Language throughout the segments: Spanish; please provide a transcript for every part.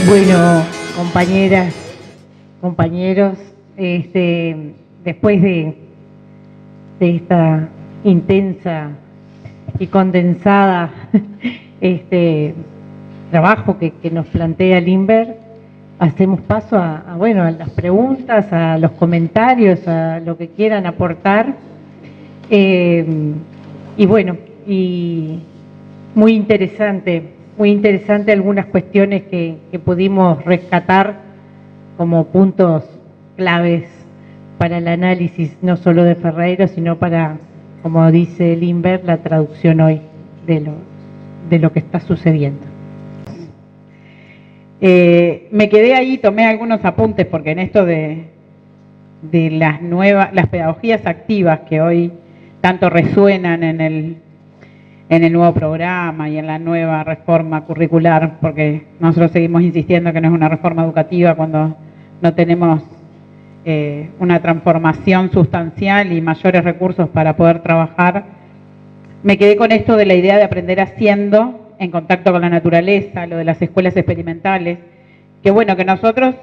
Bueno, compañeras, compañeros, después de esta intensa y condensada trabajo que nos plantea Limber, hacemos paso a las preguntas, a los comentarios, a lo que quieran aportar. Y muy interesante algunas cuestiones que pudimos rescatar como puntos claves para el análisis, no solo de Ferreiro, sino para, como dice Limber, la traducción hoy de lo que está sucediendo. Me quedé ahí, tomé algunos apuntes, porque en esto de las pedagogías activas que hoy tanto resuenan en el nuevo programa y en la nueva reforma curricular, porque nosotros seguimos insistiendo que no es una reforma educativa cuando no tenemos una transformación sustancial y mayores recursos para poder trabajar. Me quedé con esto de la idea de aprender haciendo, en contacto con la naturaleza, lo de las escuelas experimentales, que bueno, que nosotros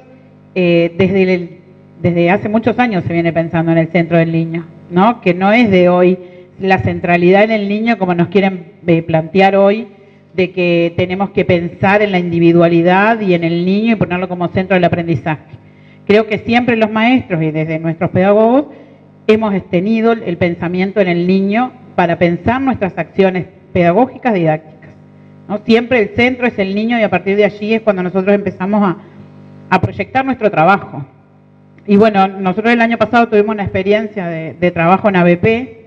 desde hace muchos años se viene pensando en el centro del niño, ¿no? Que no es de hoy la centralidad en el niño como nos quieren plantear hoy, de que tenemos que pensar en la individualidad y en el niño y ponerlo como centro del aprendizaje. Creo que siempre los maestros y desde nuestros pedagogos hemos tenido el pensamiento en el niño para pensar nuestras acciones pedagógicas didácticas, ¿no? Siempre el centro es el niño y a partir de allí es cuando nosotros empezamos a proyectar nuestro trabajo. Y bueno, nosotros el año pasado tuvimos una experiencia de trabajo en ABP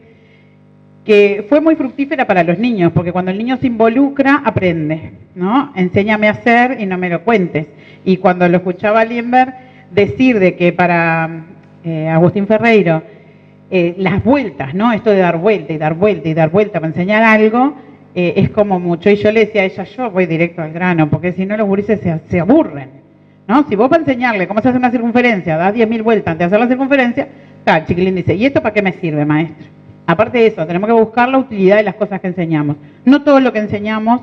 que fue muy fructífera para los niños, porque cuando el niño se involucra, aprende, ¿no? Enséñame a hacer y no me lo cuentes. Y cuando lo escuchaba a Limber decir de que para Agustín Ferreiro, las vueltas, ¿no? Esto de dar vuelta y dar vuelta y dar vuelta para enseñar algo, es como mucho. Y yo le decía a ella, yo voy directo al grano, porque si no los gurises se aburren, ¿no? Si vos para enseñarle cómo se hace una circunferencia, das 10.000 vueltas antes de hacer la circunferencia, claro, el chiquilín dice, ¿y esto para qué me sirve, maestro? Aparte de eso, tenemos que buscar la utilidad de las cosas que enseñamos. No todo lo que enseñamos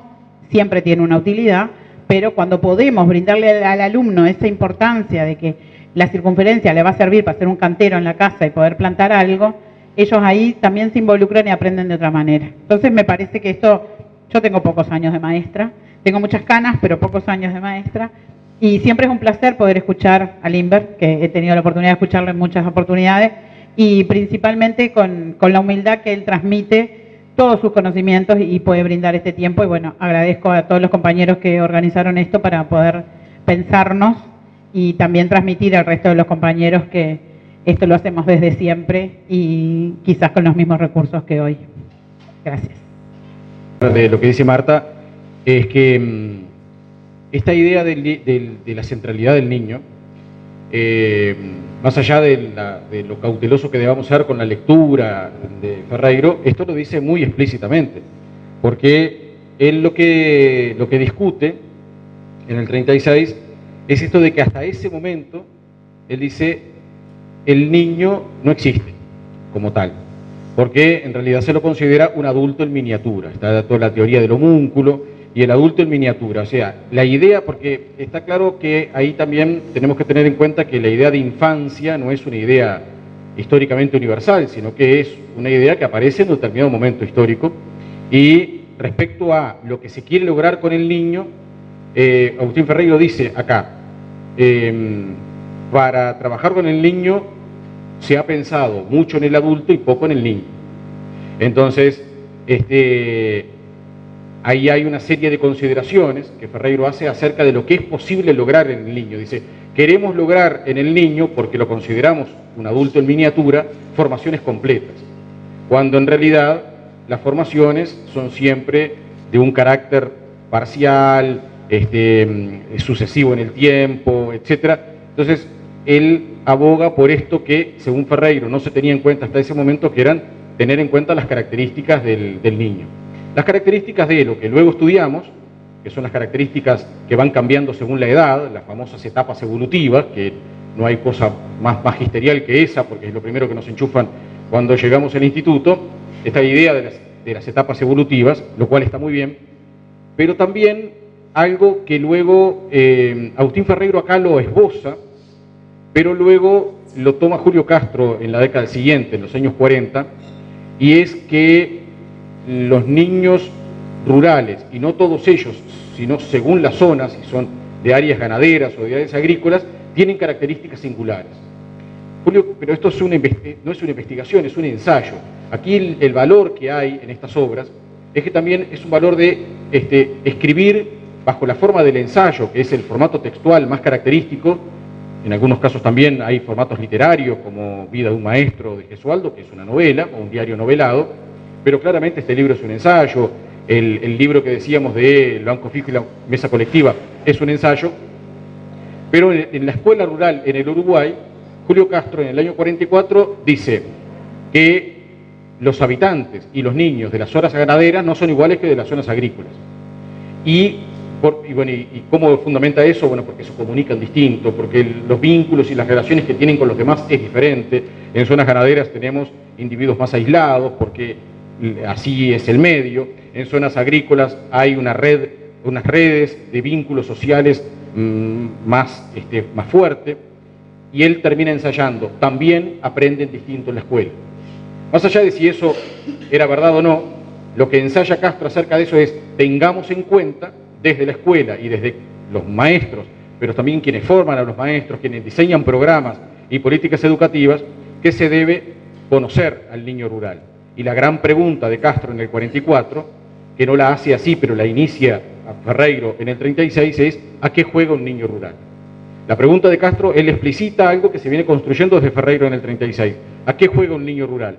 siempre tiene una utilidad, pero cuando podemos brindarle al alumno esa importancia de que la circunferencia le va a servir para hacer un cantero en la casa y poder plantar algo, ellos ahí también se involucran y aprenden de otra manera. Entonces me parece que esto, yo tengo pocos años de maestra, tengo muchas canas, pero pocos años de maestra, y siempre es un placer poder escuchar a Limber, que he tenido la oportunidad de escucharlo en muchas oportunidades, y principalmente con la humildad que él transmite todos sus conocimientos y puede brindar este tiempo. Y bueno, agradezco a todos los compañeros que organizaron esto para poder pensarnos y también transmitir al resto de los compañeros que esto lo hacemos desde siempre y quizás con los mismos recursos que hoy. Gracias. De lo que dice Marta es que esta idea de la centralidad del niño, más allá de lo cauteloso que debamos ser con la lectura de Ferreiro, esto lo dice muy explícitamente, porque él lo que discute en el 36 es esto de que hasta ese momento, él dice, el niño no existe como tal, porque en realidad se lo considera un adulto en miniatura. Está toda la teoría del homúnculo y el adulto en miniatura. O sea, la idea, porque está claro que ahí también tenemos que tener en cuenta que la idea de infancia no es una idea históricamente universal, sino que es una idea que aparece en un determinado momento histórico. Y respecto a lo que se quiere lograr con el niño, Agustín Ferreiro dice acá, para trabajar con el niño se ha pensado mucho en el adulto y poco en el niño. Entonces, ahí hay una serie de consideraciones que Ferreiro hace acerca de lo que es posible lograr en el niño. Dice, queremos lograr en el niño, porque lo consideramos un adulto en miniatura, formaciones completas, cuando en realidad las formaciones son siempre de un carácter parcial, sucesivo en el tiempo, etc. Entonces, él aboga por esto que, según Ferreiro, no se tenía en cuenta hasta ese momento, que eran tener en cuenta las características del niño. Las características de lo que luego estudiamos, que son las características que van cambiando según la edad, las famosas etapas evolutivas, que no hay cosa más magisterial que esa, porque es lo primero que nos enchufan cuando llegamos al instituto, esta idea de las etapas evolutivas, lo cual está muy bien, pero también algo que luego Agustín Ferreiro acá lo esboza, pero luego lo toma Julio Castro en la década siguiente, en los años 40, y es que los niños rurales, y no todos ellos, sino según las zonas, si son de áreas ganaderas o de áreas agrícolas, tienen características singulares. Julio, pero esto no es una investigación, es un ensayo. Aquí el valor que hay en estas obras es que también es un valor de escribir bajo la forma del ensayo, que es el formato textual más característico. En algunos casos también hay formatos literarios, como Vida de un maestro de Gesualdo, que es una novela, o un diario novelado, pero claramente este libro es un ensayo. El libro que decíamos de El Banco Fijo y la Mesa Colectiva es un ensayo, pero en la escuela rural en el Uruguay, Julio Castro en el año 44 dice que los habitantes y los niños de las zonas ganaderas no son iguales que de las zonas agrícolas. ¿Y cómo fundamenta eso? Bueno, porque se comunican distinto, porque los vínculos y las relaciones que tienen con los demás es diferente. En zonas ganaderas tenemos individuos más aislados, porque así es el medio. En zonas agrícolas hay unas redes de vínculos sociales más fuerte, y él termina ensayando. También aprenden distinto en la escuela. Más allá de si eso era verdad o no, lo que ensaya Castro acerca de eso es: tengamos en cuenta desde la escuela y desde los maestros, pero también quienes forman a los maestros, quienes diseñan programas y políticas educativas, que se debe conocer al niño rural. Y la gran pregunta de Castro en el 44, que no la hace así, pero la inicia a Ferreiro en el 36, es: ¿a qué juega un niño rural? La pregunta de Castro, él explicita algo que se viene construyendo desde Ferreiro en el 36. ¿A qué juega un niño rural?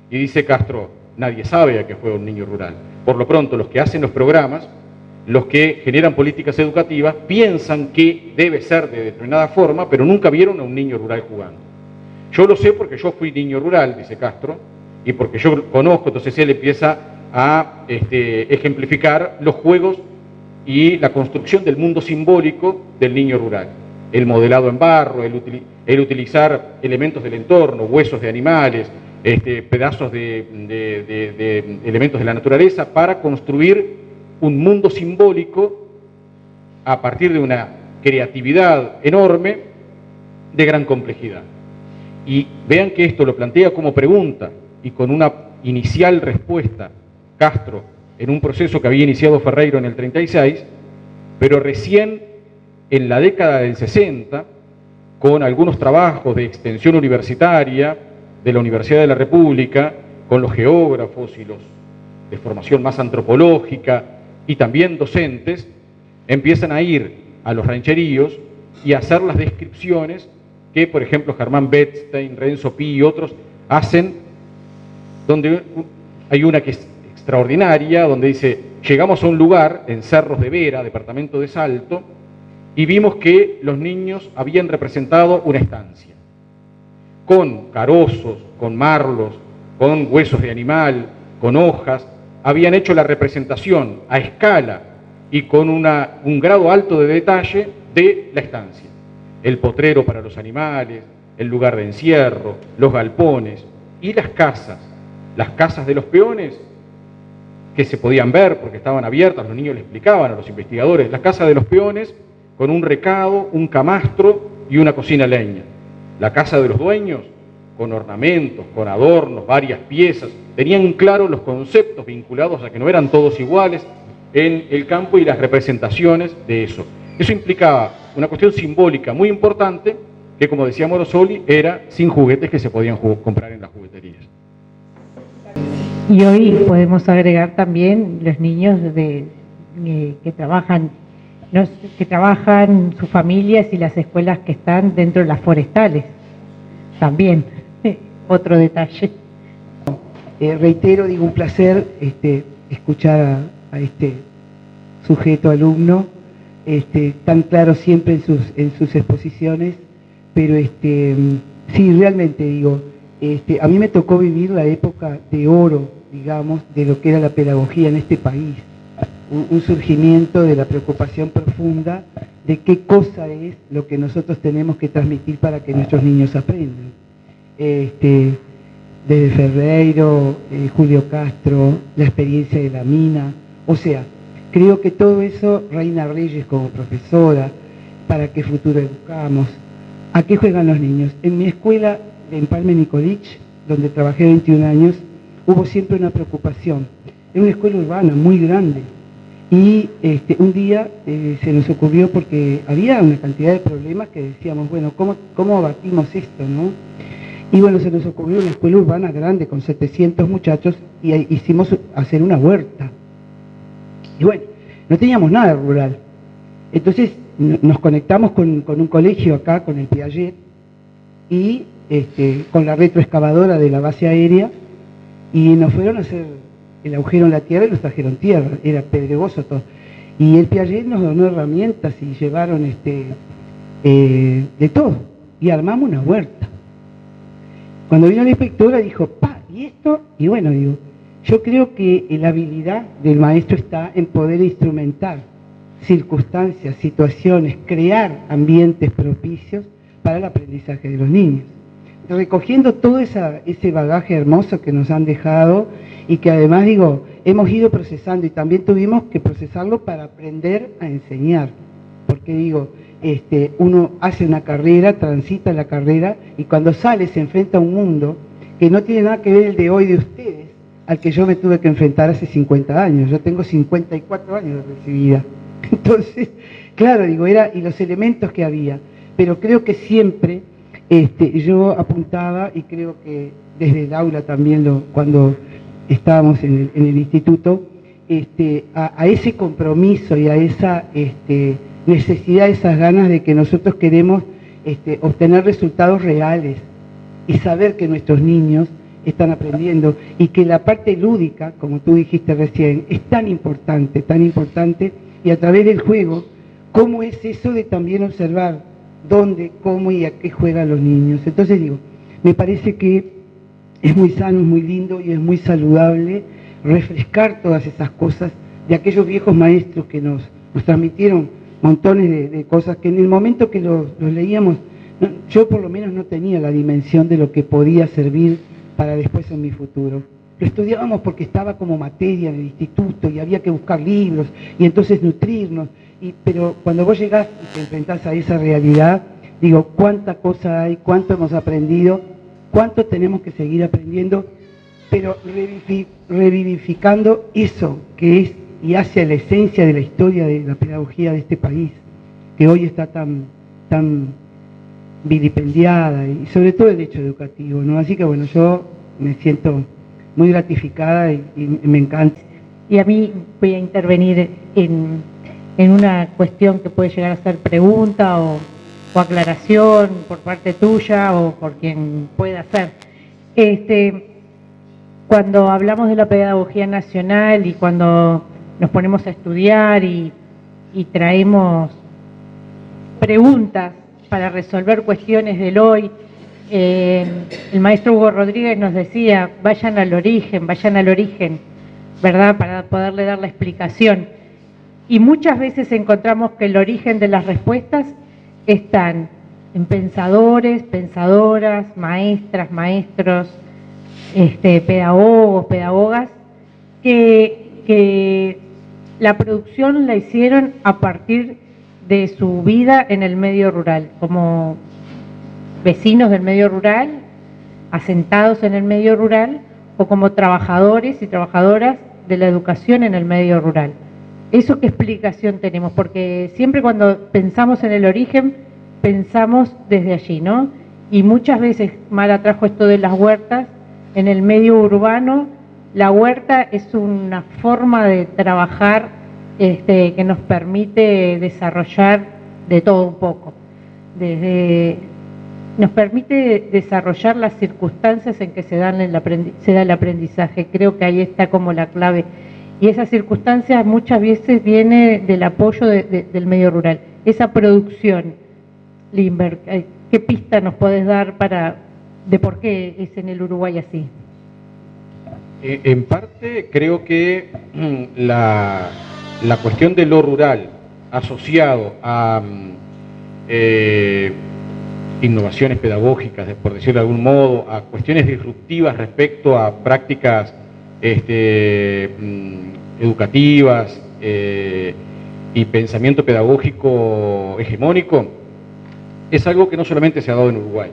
Y dice Castro: nadie sabe a qué juega un niño rural. Por lo pronto, los que hacen los programas, los que generan políticas educativas, piensan que debe ser de determinada forma, pero nunca vieron a un niño rural jugando. Yo lo sé porque yo fui niño rural, dice Castro, y porque yo conozco. Entonces él empieza a ejemplificar los juegos y la construcción del mundo simbólico del niño rural. El modelado en barro, el utilizar elementos del entorno, huesos de animales, pedazos de elementos de la naturaleza, para construir un mundo simbólico a partir de una creatividad enorme de gran complejidad. Y vean que esto lo plantea como pregunta y con una inicial respuesta Castro en un proceso que había iniciado Ferreiro en el 36, pero recién en la década del 60, con algunos trabajos de extensión universitaria de la Universidad de la República, con los geógrafos y los de formación más antropológica y también docentes, empiezan a ir a los rancheríos y a hacer las descripciones que, por ejemplo, Germán Bechstein, Renzo Pi y otros hacen, donde hay una que es extraordinaria, donde dice: llegamos a un lugar en Cerros de Vera, departamento de Salto, y vimos que los niños habían representado una estancia, con carozos, con marlos, con huesos de animal, con hojas. Habían hecho la representación a escala y con un grado alto de detalle de la estancia. El potrero para los animales, el lugar de encierro, los galpones y las casas de los peones, que se podían ver porque estaban abiertas. Los niños le explicaban a los investigadores: las casas de los peones con un recado, un camastro y una cocina a leña. La casa de los dueños con ornamentos, con adornos, varias piezas. Tenían claro los conceptos vinculados a que no eran todos iguales en el campo y las representaciones de eso. Eso implicaba una cuestión simbólica muy importante, que, como decía Morosoli, era sin juguetes que se podían comprar en las jugueterías. Y hoy podemos agregar también los niños que trabajan sus familias y las escuelas que están dentro de las forestales. También, otro detalle. Reitero, digo, un placer escuchar a este sujeto alumno, tan claro siempre en sus exposiciones, pero sí, realmente digo, a mí me tocó vivir la época de oro, digamos, de lo que era la pedagogía en este país, un surgimiento de la preocupación profunda qué cosa es lo que nosotros tenemos que transmitir para que nuestros niños aprendan. Desde Ferreiro, Julio Castro, la experiencia de la mina, o sea, creo que todo eso, Reina Reyes como profesora, para qué futuro educamos, a qué juegan los niños. En mi escuela de Empalme Nicolich, donde trabajé 21 años, hubo siempre una preocupación. Es una escuela urbana muy grande y un día se nos ocurrió, porque había una cantidad de problemas que decíamos, bueno, ¿cómo abatimos esto, no? Y bueno, se nos ocurrió una escuela urbana grande con 700 muchachos y hicimos hacer una huerta. Y bueno, no teníamos nada rural. Entonces nos conectamos con un colegio acá, con el Piaget, y con la retroexcavadora de la base aérea, y nos fueron a hacer el agujero en la tierra y nos trajeron tierra, era pedregoso todo. Y el Piaget nos donó herramientas y llevaron de todo, y armamos una huerta. Cuando vino la inspectora dijo, ¿y esto? Y bueno, digo, yo creo que la habilidad del maestro está en poder instrumentar circunstancias, situaciones, crear ambientes propicios para el aprendizaje de los niños. Recogiendo todo ese bagaje hermoso que nos han dejado y que además, digo, hemos ido procesando y también tuvimos que procesarlo para aprender a enseñar. Porque digo, uno hace una carrera, transita la carrera y cuando sale se enfrenta a un mundo que no tiene nada que ver el de hoy de ustedes al que yo me tuve que enfrentar hace 50 años. Yo tengo 54 años de recibida. Entonces, claro, digo, y los elementos que había. Pero creo que siempre yo apuntaba, y creo que desde el aula también, cuando estábamos en el instituto, a ese compromiso y a esa necesidad, esas ganas de que nosotros queremos obtener resultados reales y saber que nuestros niños están aprendiendo y que la parte lúdica, como tú dijiste recién, es tan importante, y a través del juego, cómo es eso de también observar dónde, cómo y a qué juegan los niños. Entonces digo, me parece que es muy sano, es muy lindo y es muy saludable refrescar todas esas cosas de aquellos viejos maestros que nos transmitieron montones de cosas que en el momento que los leíamos, yo por lo menos no tenía la dimensión de lo que podía servir para después en mi futuro. Lo estudiábamos porque estaba como materia en el instituto y había que buscar libros y entonces nutrirnos, pero cuando vos llegás y te enfrentás a esa realidad, digo, cuánta cosa hay, cuánto hemos aprendido, cuánto tenemos que seguir aprendiendo, pero revivificando eso que es y hacia la esencia de la historia de la pedagogía de este país, que hoy está tan vilipendiada, y sobre todo el hecho educativo, ¿no? Así que bueno, yo me siento muy gratificada y me encanta. Y a mí voy a intervenir en una cuestión que puede llegar a ser pregunta o aclaración por parte tuya o por quien pueda ser. Cuando hablamos de la pedagogía nacional y cuando nos ponemos a estudiar y traemos preguntas para resolver cuestiones del hoy, el maestro Hugo Rodríguez nos decía, vayan al origen, ¿verdad? Para poderle dar la explicación. Y muchas veces encontramos que el origen de las respuestas están en pensadores, pensadoras, maestras, maestros, pedagogos, pedagogas, que la producción la hicieron a partir de su vida en el medio rural, como vecinos del medio rural, asentados en el medio rural, o como trabajadores y trabajadoras de la educación en el medio rural. ¿Eso qué explicación tenemos? Porque siempre cuando pensamos en el origen, pensamos desde allí, ¿no? Y muchas veces, Mara trajo esto de las huertas, en el medio urbano, la huerta es una forma de trabajar que nos permite desarrollar de todo un poco. Nos permite desarrollar las circunstancias en que se da el aprendizaje. Creo que ahí está como la clave. Y esa circunstancia muchas veces viene del apoyo del medio rural. Esa producción, Lindbergh, ¿qué pista nos podés dar de por qué es en el Uruguay así? En parte creo que la cuestión de lo rural asociado a innovaciones pedagógicas, por decirlo de algún modo, a cuestiones disruptivas respecto a prácticas educativas y pensamiento pedagógico hegemónico, es algo que no solamente se ha dado en Uruguay.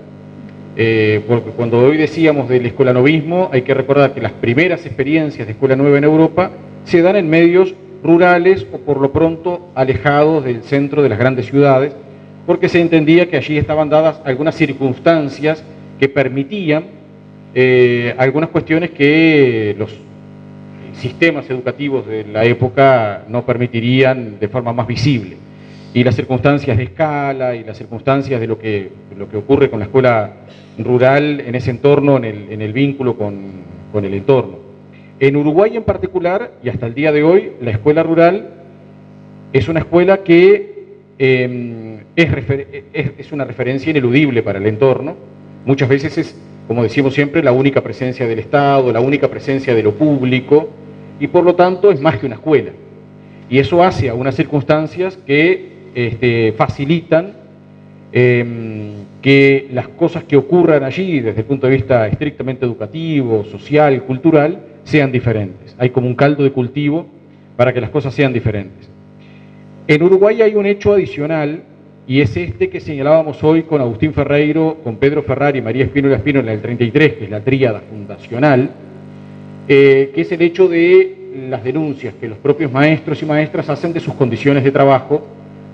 Porque cuando hoy decíamos del escolanovismo, hay que recordar que las primeras experiencias de escuela nueva en Europa se dan en medios rurales o por lo pronto alejados del centro de las grandes ciudades, porque se entendía que allí estaban dadas algunas circunstancias que permitían algunas cuestiones que los sistemas educativos de la época no permitirían de forma más visible. Y las circunstancias de escala y las circunstancias de lo que ocurre con la escuela rural en ese entorno, en el vínculo con el entorno. En Uruguay en particular, y hasta el día de hoy, la escuela rural es una escuela que es una referencia ineludible para el entorno. Muchas veces es, como decimos siempre, la única presencia del Estado, la única presencia de lo público, y por lo tanto es más que una escuela. Y eso hace a unas circunstancias que facilitan que las cosas que ocurran allí desde el punto de vista estrictamente educativo, social, cultural, sean diferentes. Hay como un caldo de cultivo para que las cosas sean diferentes. En Uruguay hay un hecho adicional, y es este que señalábamos hoy con Agustín Ferreiro, con Pedro Ferrari y María Espínola Espínola en el 33, que es la tríada fundacional, que es el hecho de las denuncias que los propios maestros y maestras hacen de sus condiciones de trabajo,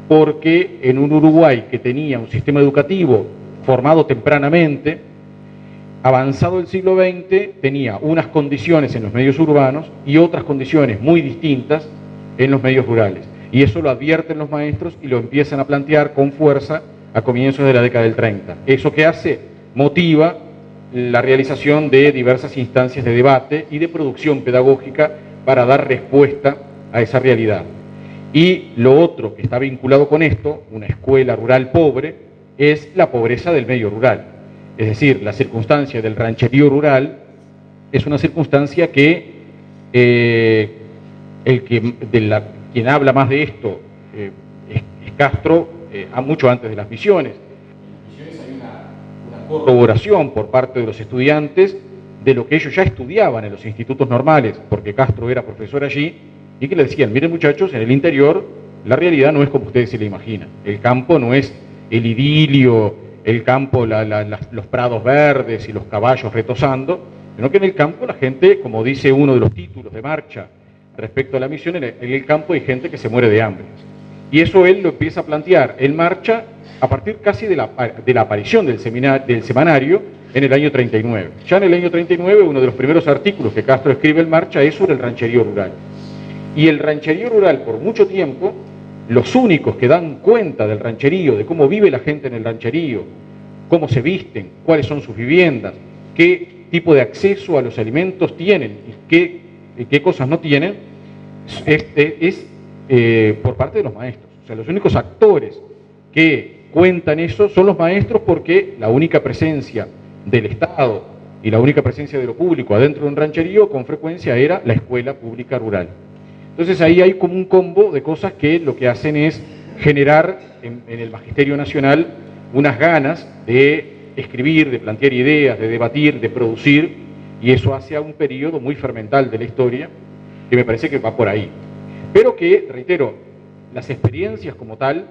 porque en un Uruguay que tenía un sistema educativo formado tempranamente, avanzado el siglo XX, tenía unas condiciones en los medios urbanos y otras condiciones muy distintas en los medios rurales. Y eso lo advierten los maestros y lo empiezan a plantear con fuerza a comienzos de la década del 30. ¿Eso qué hace? Motiva la realización de diversas instancias de debate y de producción pedagógica para dar respuesta a esa realidad. Y lo otro que está vinculado con esto, una escuela rural pobre, es la pobreza del medio rural. Es decir, la circunstancia del rancherío rural es una circunstancia que quien habla más de esto es Castro, mucho antes de las misiones. En las misiones hay una corroboración por parte de los estudiantes de lo que ellos ya estudiaban en los institutos normales, porque Castro era profesor allí, y que le decían, miren muchachos, en el interior la realidad no es como ustedes se la imaginan. El campo no es el idilio, el campo, los prados verdes y los caballos retozando, sino que en el campo la gente, como dice uno de los títulos de marcha respecto a la misión, en el campo hay gente que se muere de hambre. Y eso él lo empieza a plantear en marcha a partir casi de la aparición del semanario en el año 39. Ya en el año 39, uno de los primeros artículos que Castro escribe en marcha es sobre el rancherío rural. Y el rancherío rural, por mucho tiempo, los únicos que dan cuenta del rancherío, de cómo vive la gente en el rancherío, cómo se visten, cuáles son sus viviendas, qué tipo de acceso a los alimentos tienen y qué cosas no tienen, es por parte de los maestros. O sea, los únicos actores que cuentan eso son los maestros, porque la única presencia del Estado y la única presencia de lo público adentro de un rancherío con frecuencia era la escuela pública rural. Entonces ahí hay como un combo de cosas que lo que hacen es generar en el Magisterio Nacional unas ganas de escribir, de plantear ideas, de debatir, de producir, y eso hace a un periodo muy fermental de la historia, que me parece que va por ahí. Pero que, reitero, las experiencias como tal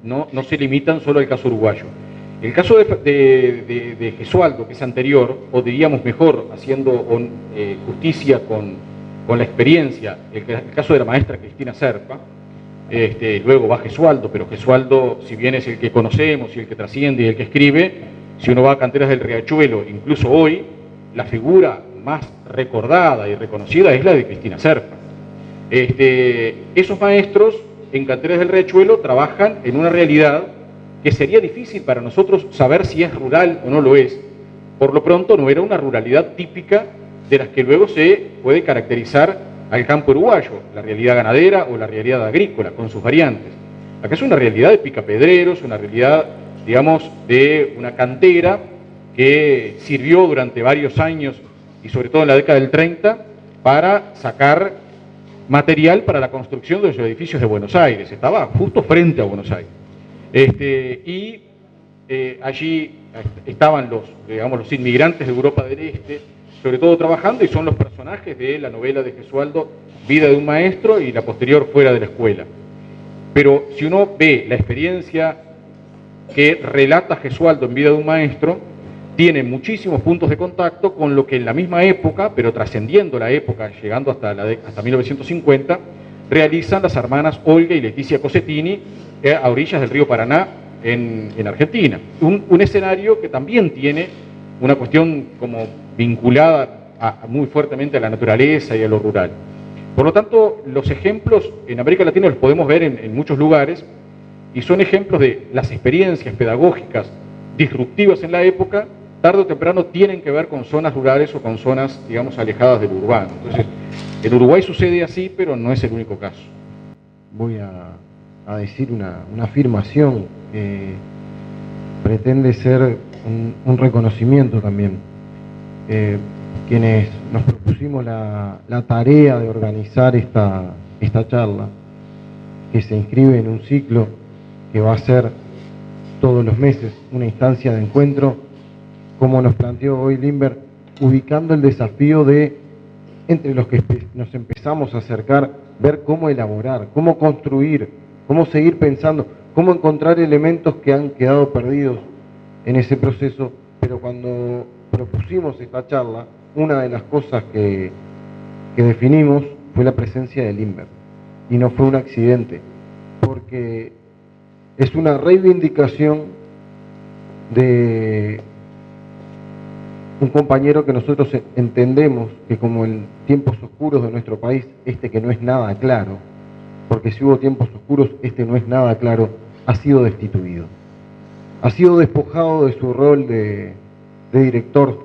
no se limitan solo al caso uruguayo. El caso de Gesualdo, que es anterior, o diríamos mejor, haciendo justicia con la experiencia, el caso de la maestra Cristina Serpa, luego va Gesualdo, pero Gesualdo, si bien es el que conocemos y el que trasciende y el que escribe, si uno va a Canteras del Riachuelo, incluso hoy, la figura más recordada y reconocida es la de Cristina Serpa. Esos maestros en Canteras del Riachuelo trabajan en una realidad que sería difícil para nosotros saber si es rural o no lo es. Por lo pronto no era una ruralidad típica de las que luego se puede caracterizar al campo uruguayo, la realidad ganadera o la realidad agrícola, con sus variantes. Acá es una realidad de picapedreros, una realidad, digamos, de una cantera que sirvió durante varios años, y sobre todo en la década del 30, para sacar material para la construcción de los edificios de Buenos Aires, estaba justo frente a Buenos Aires. Allí estaban los inmigrantes de Europa del Este, sobre todo trabajando, y son los personajes de la novela de Gesualdo, Vida de un maestro, y la posterior Fuera de la escuela. Pero si uno ve la experiencia que relata Gesualdo en Vida de un maestro, tiene muchísimos puntos de contacto con lo que en la misma época, pero trascendiendo la época, llegando hasta 1950, realizan las hermanas Olga y Leticia Cosettini a orillas del río Paraná en Argentina. Un escenario que también tiene una cuestión como vinculada muy fuertemente a la naturaleza y a lo rural. Por lo tanto, los ejemplos en América Latina los podemos ver en muchos lugares, y son ejemplos de las experiencias pedagógicas disruptivas en la época, tarde o temprano tienen que ver con zonas rurales o con zonas, digamos, alejadas del urbano. Entonces, en Uruguay sucede así, pero no es el único caso. Voy a decir una afirmación que pretende ser un reconocimiento también. Quienes nos propusimos la tarea de organizar esta charla, que se inscribe en un ciclo que va a ser todos los meses una instancia de encuentro, como nos planteó hoy Limber, ubicando el desafío de, entre los que nos empezamos a acercar, ver cómo elaborar, cómo construir, cómo seguir pensando, cómo encontrar elementos que han quedado perdidos en ese proceso. Pero cuando propusimos esta charla, una de las cosas que definimos fue la presencia de Limber, y no fue un accidente, porque es una reivindicación de un compañero que nosotros entendemos que, como en tiempos oscuros de nuestro país, que no es nada claro, porque si hubo tiempos oscuros, no es nada claro, ha sido destituido. Ha sido despojado de su rol de director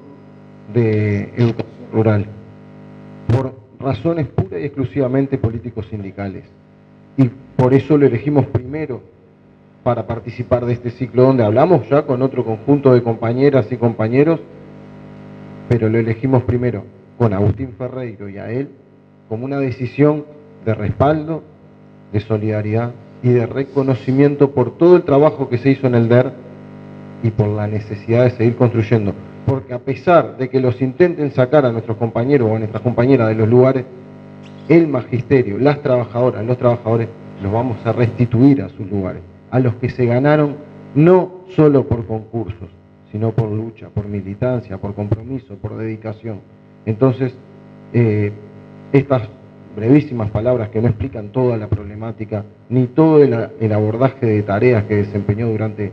de educación rural, por razones pura y exclusivamente políticos sindicales. Y por eso lo elegimos primero para participar de este ciclo, donde hablamos ya con otro conjunto de compañeras y compañeros, pero lo elegimos primero con Agustín Ferreiro y a él como una decisión de respaldo, de solidaridad y de reconocimiento por todo el trabajo que se hizo en el DER y por la necesidad de seguir construyendo. Porque a pesar de que los intenten sacar a nuestros compañeros o a nuestras compañeras de los lugares, el magisterio, las trabajadoras, los trabajadores, los vamos a restituir a sus lugares, a los que se ganaron no solo por concursos, sino por lucha, por militancia, por compromiso, por dedicación. Entonces, estas brevísimas palabras que no explican toda la problemática, ni todo el abordaje de tareas que desempeñó durante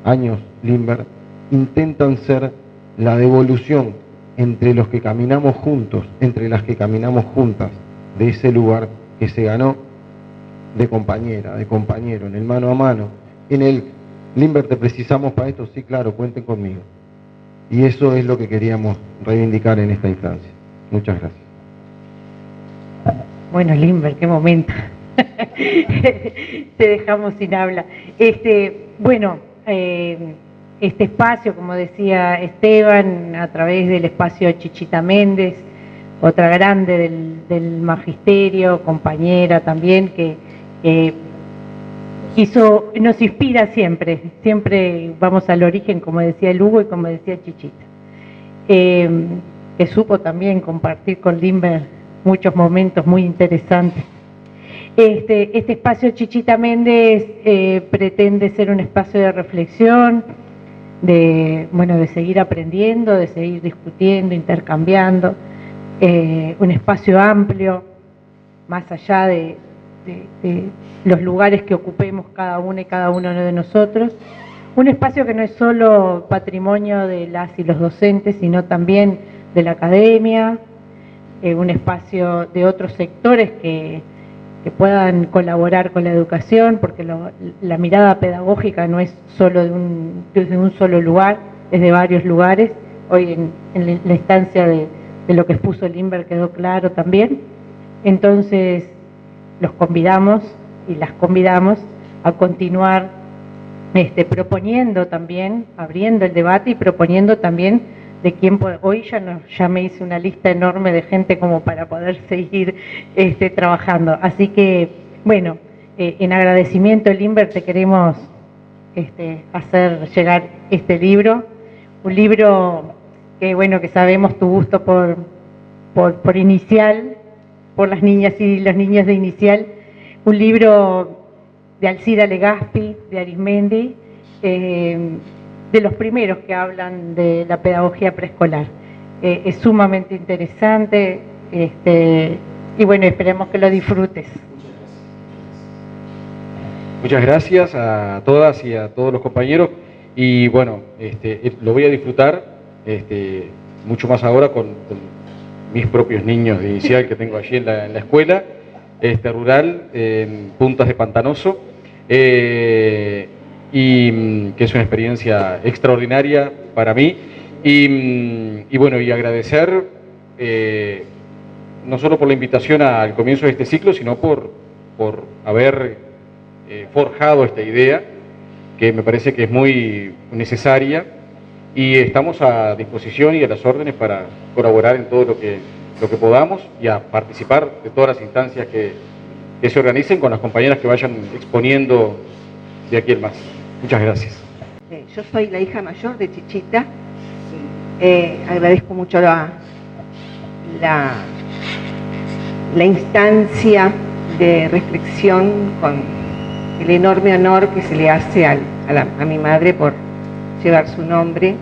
años Limber, intentan ser la devolución entre los que caminamos juntos, entre las que caminamos juntas, de ese lugar que se ganó de compañera, de compañero, en el mano a mano, en el Limber, ¿te precisamos para esto? Sí, claro, cuenten conmigo. Y eso es lo que queríamos reivindicar en esta instancia. Muchas gracias. Bueno, Limber, qué momento. Te dejamos sin habla. Este espacio, como decía Esteban, a través del espacio Chichita Méndez, otra grande del magisterio, compañera también, que nos inspira siempre vamos al origen, como decía Lugo y como decía Chichita, que supo también compartir con Limber muchos momentos muy interesantes. Este espacio Chichita Méndez pretende ser un espacio de reflexión, de seguir aprendiendo, de seguir discutiendo, intercambiando, un espacio amplio, más allá de los lugares que ocupemos cada una y cada uno de nosotros, un espacio que no es solo patrimonio de las y los docentes, sino también de la academia, un espacio de otros sectores que puedan colaborar con la educación, porque la mirada pedagógica no es solo desde un solo lugar, es de varios lugares. Hoy en la instancia de lo que expuso Limber quedó claro también. Entonces los convidamos y las convidamos a continuar proponiendo también, abriendo el debate y proponiendo también de quién hoy ya me hice una lista enorme de gente como para poder seguir trabajando. Así que, bueno, en agradecimiento, Limber, te queremos hacer llegar este libro, un libro que, bueno, que sabemos tu gusto por Inicial, por las niñas y los niños de Inicial, un libro de Alcira Legaspi, de Arismendi, de los primeros que hablan de la pedagogía preescolar. Es sumamente interesante, y bueno, esperemos que lo disfrutes. Muchas gracias a todas y a todos los compañeros, y bueno, lo voy a disfrutar mucho más ahora con mis propios niños de Inicial que tengo allí en la escuela rural, en Puntas de Pantanoso, y que es una experiencia extraordinaria para mí, y bueno, y agradecer no solo por la invitación al comienzo de este ciclo, sino por haber forjado esta idea, que me parece que es muy necesaria, y estamos a disposición y a las órdenes para colaborar en todo lo que podamos y a participar de todas las instancias que se organicen con las compañeras que vayan exponiendo de aquí en más. Muchas gracias. Yo soy la hija mayor de Chichita. Agradezco mucho la instancia de reflexión con el enorme honor que se le hace a mi madre por llevar su nombre.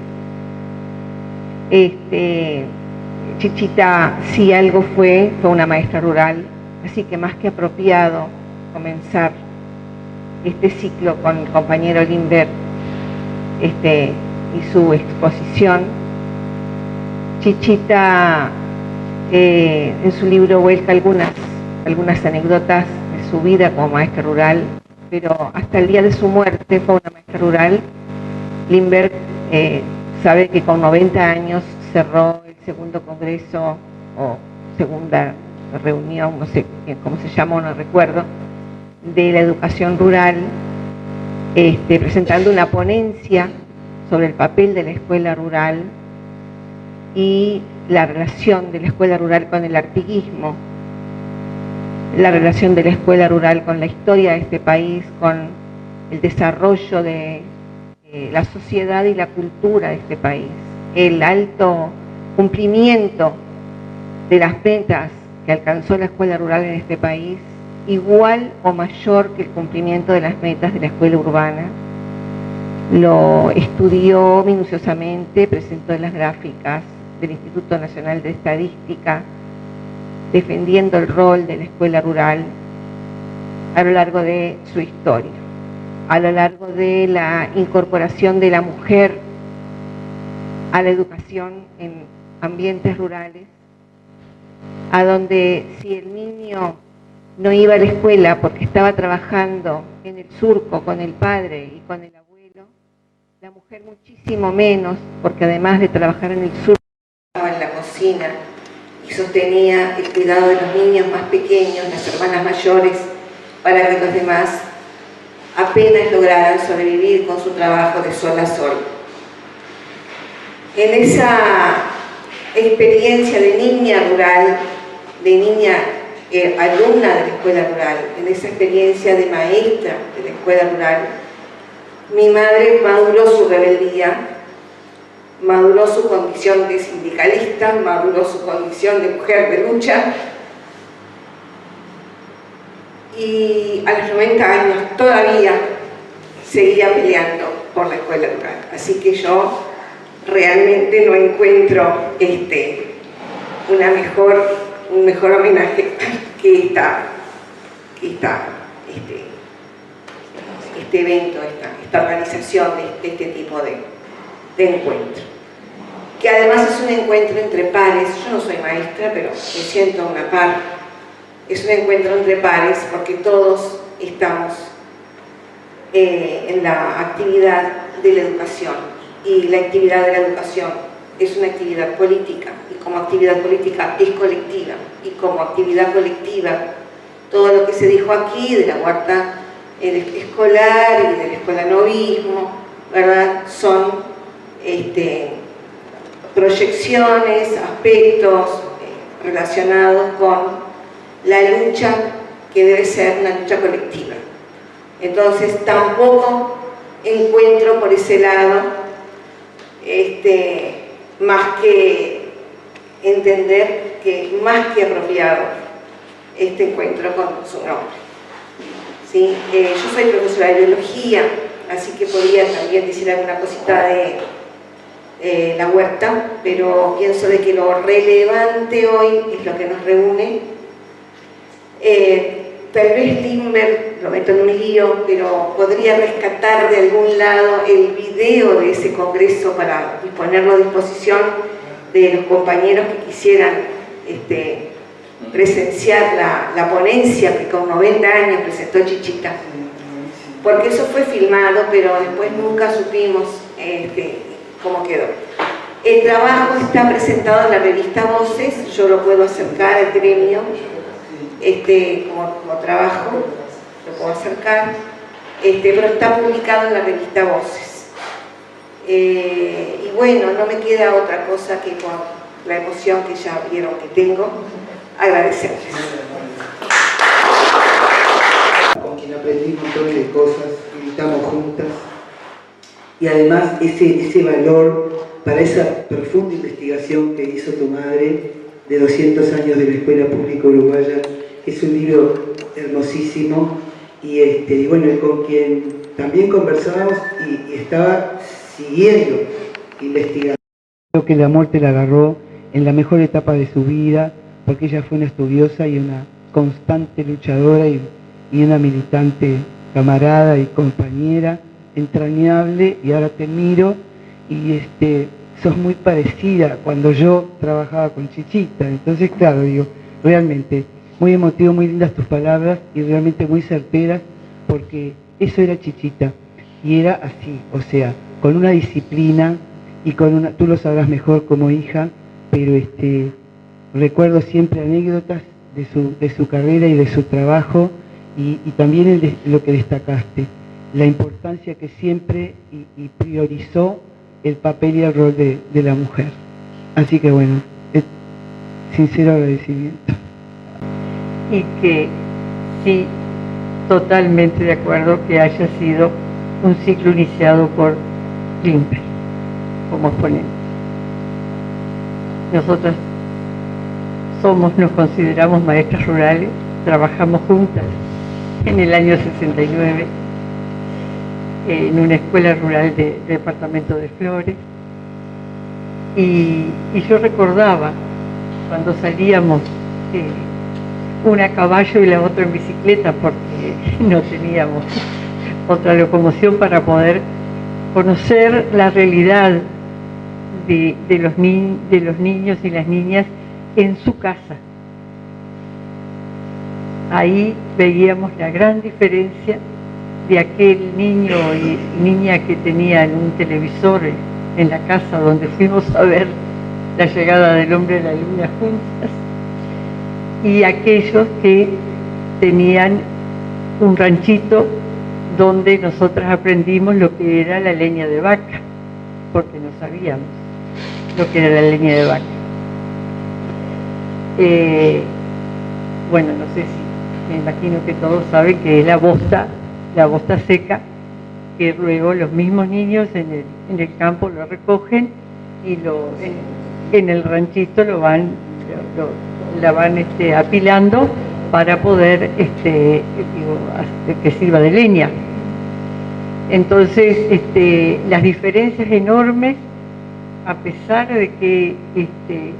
Chichita, si algo fue una maestra rural, así que más que apropiado comenzar este ciclo con el compañero Limber y su exposición. Chichita en su libro vuelca algunas anécdotas de su vida como maestra rural, pero hasta el día de su muerte fue una maestra rural. Limber sabe que con 90 años cerró el segundo congreso o segunda reunión, no sé cómo se llamó, no recuerdo, de la educación rural, presentando una ponencia sobre el papel de la escuela rural y la relación de la escuela rural con el artiguismo, la relación de la escuela rural con la historia de este país, con el desarrollo de la sociedad y la cultura de este país, el alto cumplimiento de las metas que alcanzó la escuela rural en este país, igual o mayor que el cumplimiento de las metas de la escuela urbana. Lo estudió minuciosamente, presentó en las gráficas del Instituto Nacional de Estadística, defendiendo el rol de la escuela rural a lo largo de su historia, a lo largo de la incorporación de la mujer a la educación en ambientes rurales, a donde si el niño no iba a la escuela porque estaba trabajando en el surco con el padre y con el abuelo, la mujer muchísimo menos, porque además de trabajar en el surco, estaba en la cocina y sostenía el cuidado de los niños más pequeños, las hermanas mayores, para que los demás apenas lograran sobrevivir con su trabajo de sol a sol. En esa experiencia de niña rural, de niña alumna de la escuela rural, en esa experiencia de maestra de la escuela rural, mi madre maduró su rebeldía, maduró su condición de sindicalista, maduró su condición de mujer de lucha, y a los 90 años todavía seguía peleando por la escuela rural. Así que yo realmente no encuentro un mejor homenaje que este evento, esta organización de este tipo de encuentro, que además es un encuentro entre pares. Yo no soy maestra, pero me siento a una par. Es un encuentro entre pares porque todos estamos en la actividad de la educación, y la actividad de la educación es una actividad política, y como actividad política es colectiva, y como actividad colectiva todo lo que se dijo aquí de la huerta escolar y del escolanovismo, ¿verdad?, son proyecciones, aspectos relacionados con la lucha que debe ser una lucha colectiva. Entonces tampoco encuentro por ese lado más que entender que es más que apropiado este encuentro con su nombre. ¿Sí? Yo soy profesora de biología, así que podría también decir alguna cosita de la huerta, pero pienso de que lo relevante hoy es lo que nos reúne. Tal vez Lindbergh, lo meto en un lío, pero podría rescatar de algún lado el video de ese congreso para ponerlo a disposición de los compañeros que quisieran presenciar la ponencia que con 90 años presentó Chichita, porque eso fue filmado, pero después nunca supimos cómo quedó. El trabajo está presentado en la revista Voces, yo lo puedo acercar al gremio, como trabajo, lo puedo acercar, pero está publicado en la revista Voces. Y bueno, no me queda otra cosa que con la emoción que ya vieron que tengo, agradecerles. Con quien aprendí montones de cosas, militamos juntas, y además ese valor para esa profunda investigación que hizo tu madre de 200 años de la Escuela Pública Uruguaya. Es un libro hermosísimo y bueno, con quien también conversábamos y estaba siguiendo, investigando. Creo que la muerte la agarró en la mejor etapa de su vida, porque ella fue una estudiosa y una constante luchadora y una militante camarada y compañera, entrañable, y ahora te miro y sos muy parecida cuando yo trabajaba con Chichita. Entonces, claro, digo, realmente muy emotivo, muy lindas tus palabras y realmente muy certeras, porque eso era Chichita y era así, o sea, con una disciplina y con una, tú lo sabrás mejor como hija, pero recuerdo siempre anécdotas de su carrera y de su trabajo y también lo que destacaste, la importancia que siempre y priorizó el papel y el rol de la mujer. Así que bueno, sincero agradecimiento. Y que sí, totalmente de acuerdo que haya sido un ciclo iniciado por Lindbergh como exponente. Nosotras nos consideramos maestras rurales, trabajamos juntas en el año 69 en una escuela rural del departamento de Flores, y yo recordaba cuando salíamos una a caballo y la otra en bicicleta, porque no teníamos otra locomoción para poder conocer la realidad de los niños y las niñas en su casa. Ahí veíamos la gran diferencia de aquel niño y niña que tenían un televisor en la casa donde fuimos a ver la llegada del hombre a la luna juntas, y aquellos que tenían un ranchito donde nosotras aprendimos lo que era la leña de vaca, porque no sabíamos lo que era la leña de vaca. Bueno, no sé si, me imagino que todos saben que es la bosta seca, que luego los mismos niños en el campo lo recogen y en el ranchito la van apilando para poder que sirva de leña. Entonces, las diferencias enormes, a pesar de que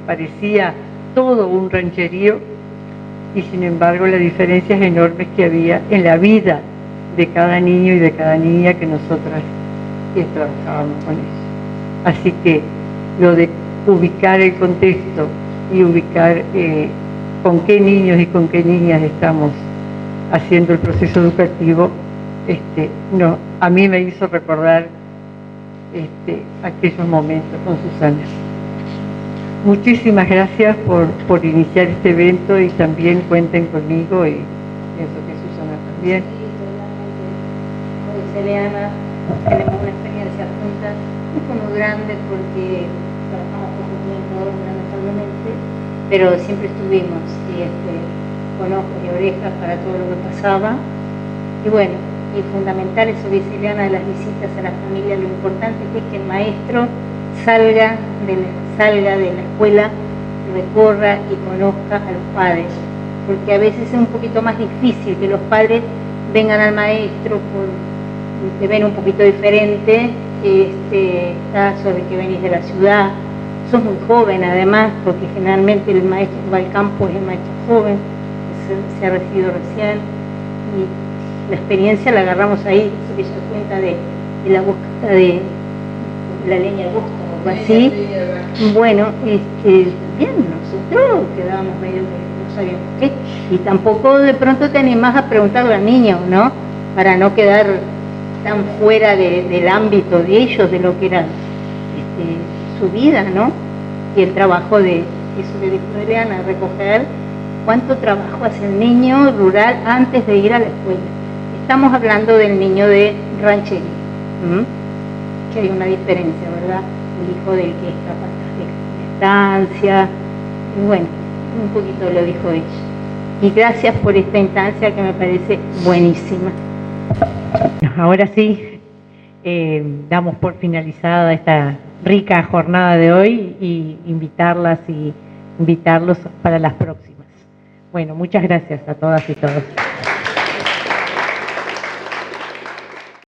parecía todo un rancherío, y sin embargo las diferencias enormes que había en la vida de cada niño y de cada niña que nosotras trabajábamos con ellos. Así que lo de ubicar el contexto y ubicar con qué niños y con qué niñas estamos haciendo el proceso educativo, a mí me hizo recordar aquellos momentos con Susana. Muchísimas gracias por iniciar este evento, y también cuenten conmigo, y pienso que Susana también. Como dice Leana, tenemos una experiencia juntas muy grande, porque trabajamos poco tiempo, lamentablemente, pero siempre estuvimos con ojos y orejas para todo lo que pasaba. Y bueno, y fundamental, eso dice Ileana, de las visitas a la familia, lo importante es que el maestro salga de la escuela, recorra y conozca a los padres, porque a veces es un poquito más difícil que los padres vengan al maestro, te ven un poquito diferente, sobre que venís de la ciudad, sos muy joven además, porque generalmente el maestro que va al campo es el maestro joven, que se ha recibido recién, y la experiencia la agarramos ahí, eso que ella cuenta de la búsqueda de la leña al bosque, o algo así. Bueno, bien, nosotros quedábamos medio que no sabíamos qué, y tampoco de pronto te animás a preguntarle al niño, ¿no? Para no quedar tan fuera del ámbito de ellos, de lo que era su vida, ¿no? Y el trabajo de, eso que dijo Ileana, recoger cuánto trabajo hace el niño rural antes de ir a la escuela. Estamos hablando del niño de ranchería, que hay una diferencia, ¿verdad? El hijo del que es capaz de estancia, y bueno, un poquito lo dijo ella. Y gracias por esta instancia que me parece buenísima. Ahora sí, damos por finalizada esta rica jornada de hoy y invitarlos para las próximas. Bueno, muchas gracias a todas y todos.